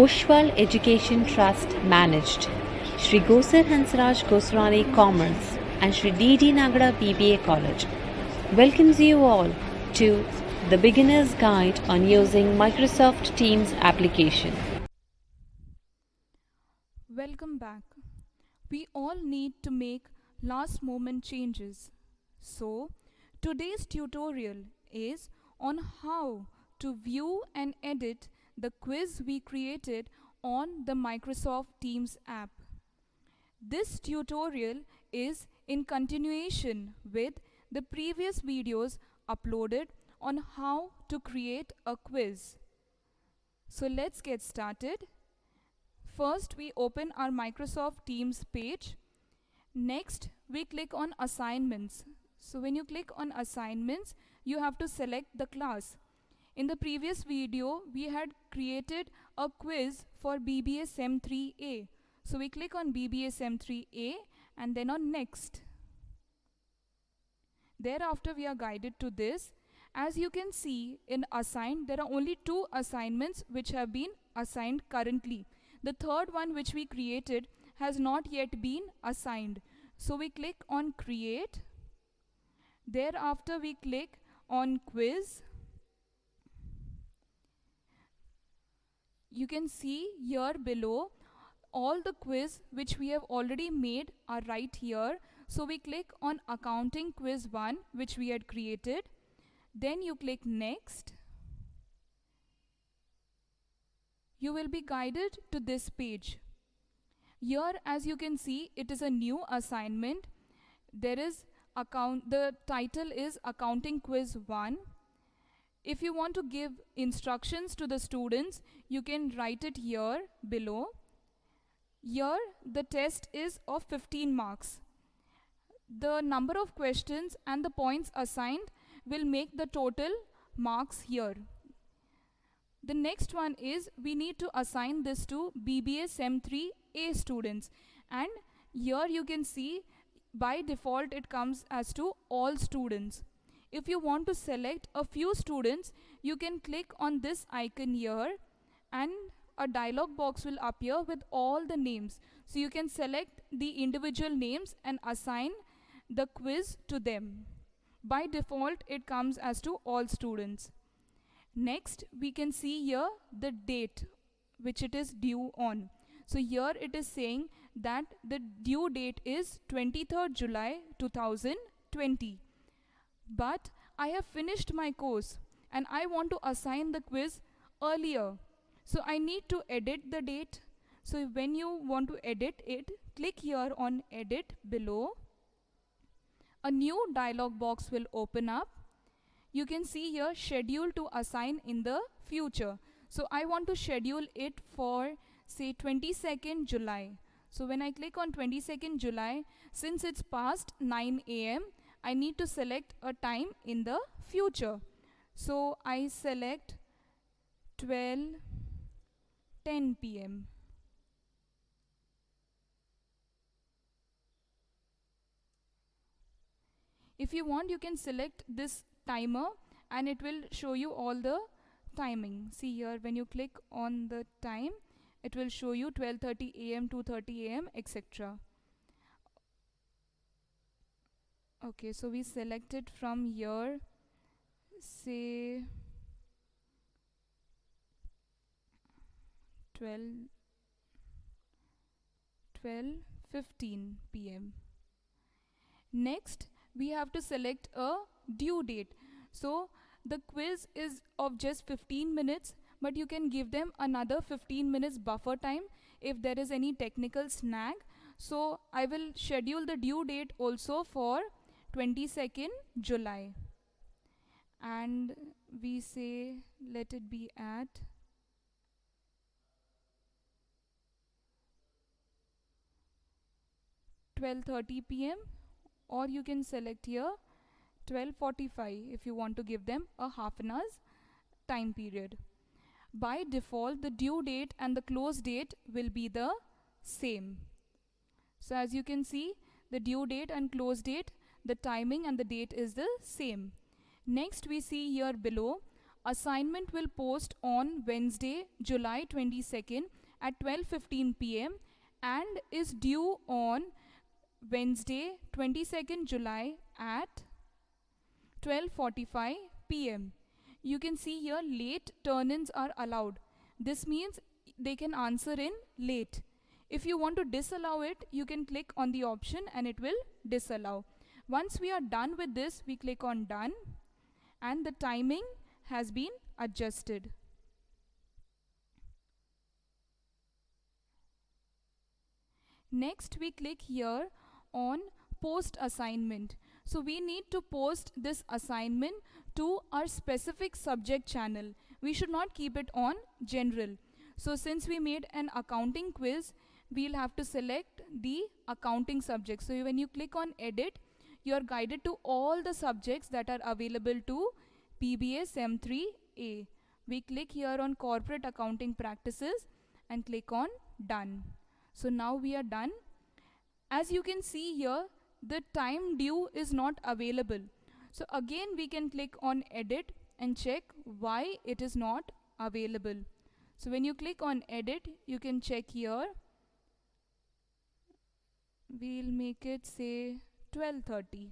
Ushwal Education Trust managed Shri Gosar Hansraj Gosrani Commerce and Shri D.D. Nagada BBA College welcomes you all to the Beginner's Guide on using Microsoft Teams application. Welcome back. We all need to make last moment changes. So, today's tutorial is on how to view and edit the quiz we created on the Microsoft Teams app. This tutorial is in continuation with the previous videos uploaded on how to create a quiz. So let's get started. First, we open our Microsoft Teams page. Next, we click on Assignments. So when you click on Assignments, you have to select the class. In the previous video, we had created a quiz for BBA Sem 3A. So we click on BBA Sem 3A and then on Next. Thereafter, we are guided to this. As you can see in Assigned, there are only 2 assignments which have been assigned currently. The third one which we created has not yet been assigned. So we click on Create. Thereafter, we click on Quiz. You can see here below all the quiz which we have already made are right here. So we click on Accounting Quiz 1 which we had created. Then you click Next. You will be guided to this page. Here, as you can see, it is a new assignment. There is the title is Accounting Quiz 1. If you want to give instructions to the students, you can write it here below. Here, the test is of 15 marks. The number of questions and the points assigned will make the total marks here. The next one is we need to assign this to BBA Sem 3A students, and here you can see by default it comes as to all students. If you want to select a few students, you can click on this icon here and a dialog box will appear with all the names. So you can select the individual names and assign the quiz to them. By default it comes as to all students. Next, we can see here the date which it is due on. So here it is saying that the due date is 23rd July 2020. But I have finished my course and I want to assign the quiz earlier. So I need to edit the date. So when you want to edit it, click here on Edit below. A new dialog box will open up. You can see here schedule to assign in the future. So I want to schedule it for say 22nd July. So when I click on 22nd July, since it's past 9 AM, I need to select a time in the future. So I select 12:10 PM. If you want, you can select this timer and it will show you all the timing. See here, when you click on the time, it will show you 12:30 AM, 2:30 AM, etc. Okay, so we select it from here, say 12:15 PM. Next, we have to select a due date. So the quiz is of just 15 minutes, but you can give them another 15 minutes buffer time if there is any technical snag. So I will schedule the due date also for 22nd July. And we say let it be at 12:30 PM, or you can select here 12:45 if you want to give them a half an hour's time period. By default, the due date and the close date will be the same. So as you can see, the due date and close date, the timing and the date is the same. Next, we see here below Assignment will post on Wednesday, July 22nd at 12:15 p.m. and is due on Wednesday, 22nd July at 12:45 p.m. You can see here late turn-ins are allowed. This means they can answer in late. If you want to disallow it, you can click on the option and it will disallow. Once we are done with this, we click on done and the timing has been adjusted. Next, we click here on post assignment. So we need to post this assignment to our specific subject channel. We should not keep it on general. So since we made an accounting quiz, we'll have to select the accounting subject. So when you click on edit, you are guided to all the subjects that are available to PBA SEM 3A. We click here on corporate accounting practices and click on done. So now we are done. As you can see here, the time due is not available. So again we can click on edit and check why it is not available. So when you click on edit, you can check here. We'll make it say 12:30.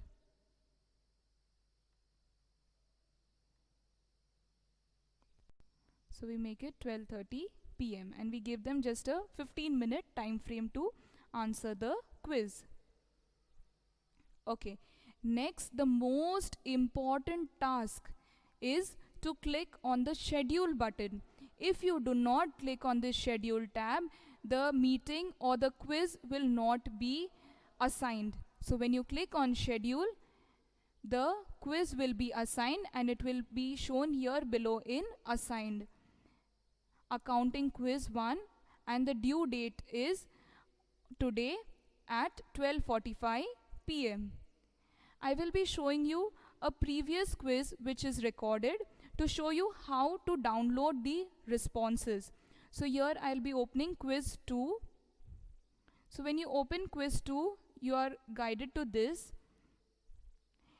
So we make it 12:30 p.m. and we give them just a 15-minute time frame to answer the quiz. Okay, next the most important task is to click on the schedule button. If you do not click on this schedule tab, the meeting or the quiz will not be assigned. So when you click on schedule, the quiz will be assigned and it will be shown here below in assigned. Accounting quiz 1 and the due date is today at 12:45 p.m. I will be showing you a previous quiz which is recorded to show you how to download the responses. So here I'll be opening quiz 2. So when you open quiz 2, you are guided to this.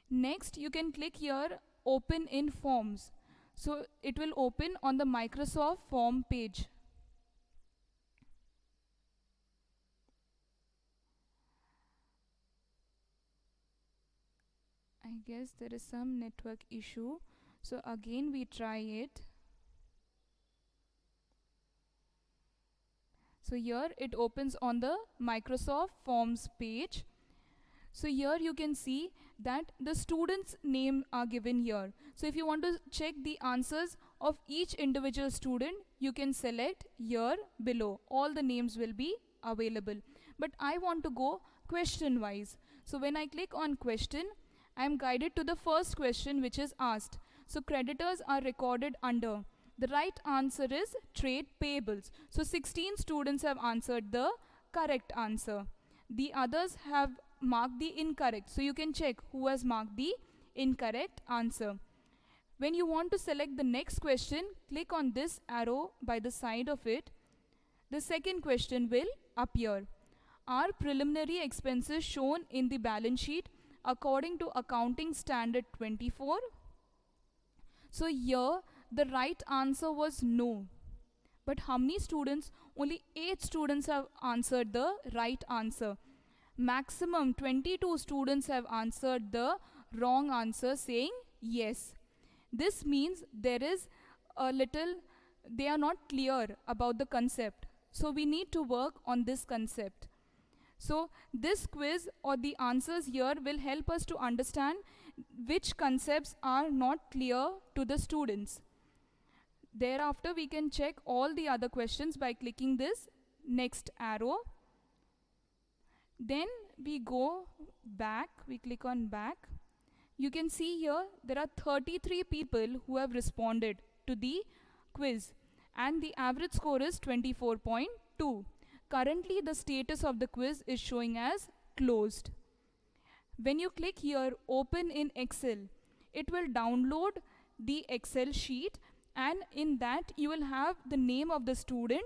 Next you can click here open in forms. So it will open on the Microsoft form page. I guess there is some network issue. So again we try it. So here it opens on the Microsoft Forms page. So here you can see that the students' name are given here. So if you want to check the answers of each individual student, you can select here below. All the names will be available. But I want to go question wise. So when I click on question, I am guided to the first question which is asked. So creditors are recorded under. The right answer is trade payables. So 16 students have answered the correct answer. The others have marked the incorrect. So you can check who has marked the incorrect answer. When you want to select the next question, click on this arrow by the side of it. The second question will appear. Are preliminary expenses shown in the balance sheet according to Accounting Standard 24? So here the right answer was no. But how many students? Only 8 students have answered the right answer. Maximum 22 students have answered the wrong answer saying yes. This means there is a little, they are not clear about the concept. So we need to work on this concept. So this quiz or the answers here will help us to understand which concepts are not clear to the students. Thereafter we can check all the other questions by clicking this next arrow. Then we go back, we click on back. You can see here there are 33 people who have responded to the quiz and the average score is 24.2. Currently the status of the quiz is showing as closed. When you click here open in Excel, it will download the Excel sheet and in that you will have the name of the student,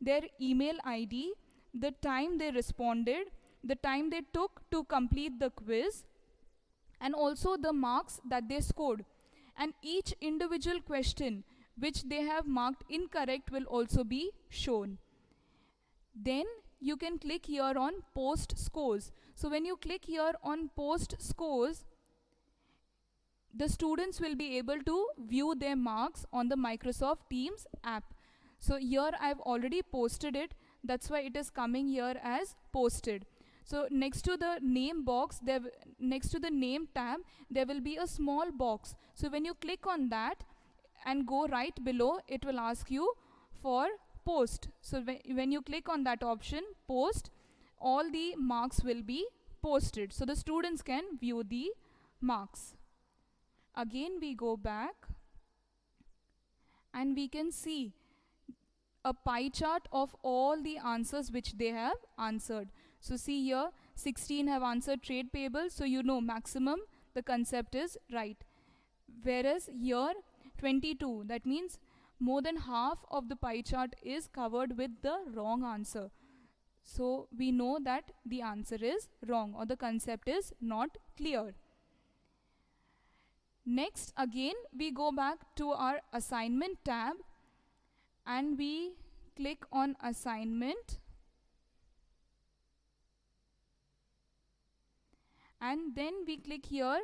their email ID, the time they responded, the time they took to complete the quiz, and also the marks that they scored. and each individual question which they have marked incorrect will also be shown. Then you can click here on post scores. So when you click here on post scores, the students will be able to view their marks on the Microsoft Teams app. So here I've already posted it, that's why it is coming here as posted. So next to the name box, next to the name tab, there will be a small box. So when you click on that and go right below, it will ask you for post. So when you click on that option, post, all the marks will be posted. So the students can view the marks. Again we go back and we can see a pie chart of all the answers which they have answered. So see here, 16 have answered trade payables, so you know maximum the concept is right. Whereas here 22, that means more than half of the pie chart is covered with the wrong answer. So we know that the answer is wrong or the concept is not clear. Next, again we go back to our assignment tab and we click on assignment, and then we click here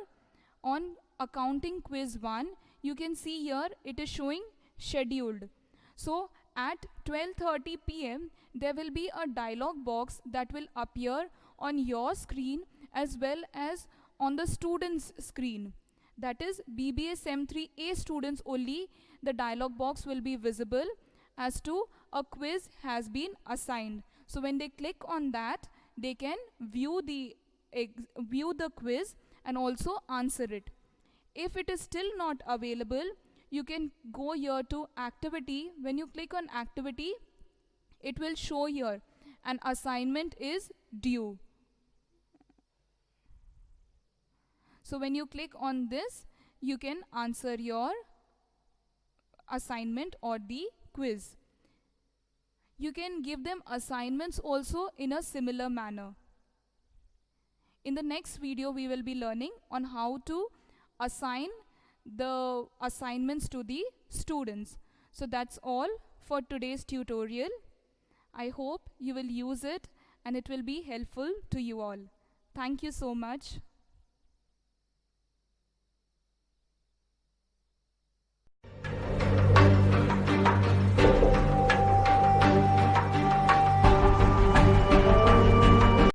on accounting quiz 1. You can see here it is showing scheduled. So at 12:30 p.m. there will be a dialog box that will appear on your screen as well as on the students' screen. That is BBA SEM 3A students only, the dialog box will be visible as to a quiz has been assigned. So when they click on that, they can view the quiz and also answer it. If it is still not available, you can go here to activity. When you click on activity, it will show here an assignment is due. So when you click on this, you can answer your assignment or the quiz. You can give them assignments also in a similar manner. In the next video, we will be learning on how to assign the assignments to the students. So that's all for today's tutorial. I hope you will use it and it will be helpful to you all. Thank you so much.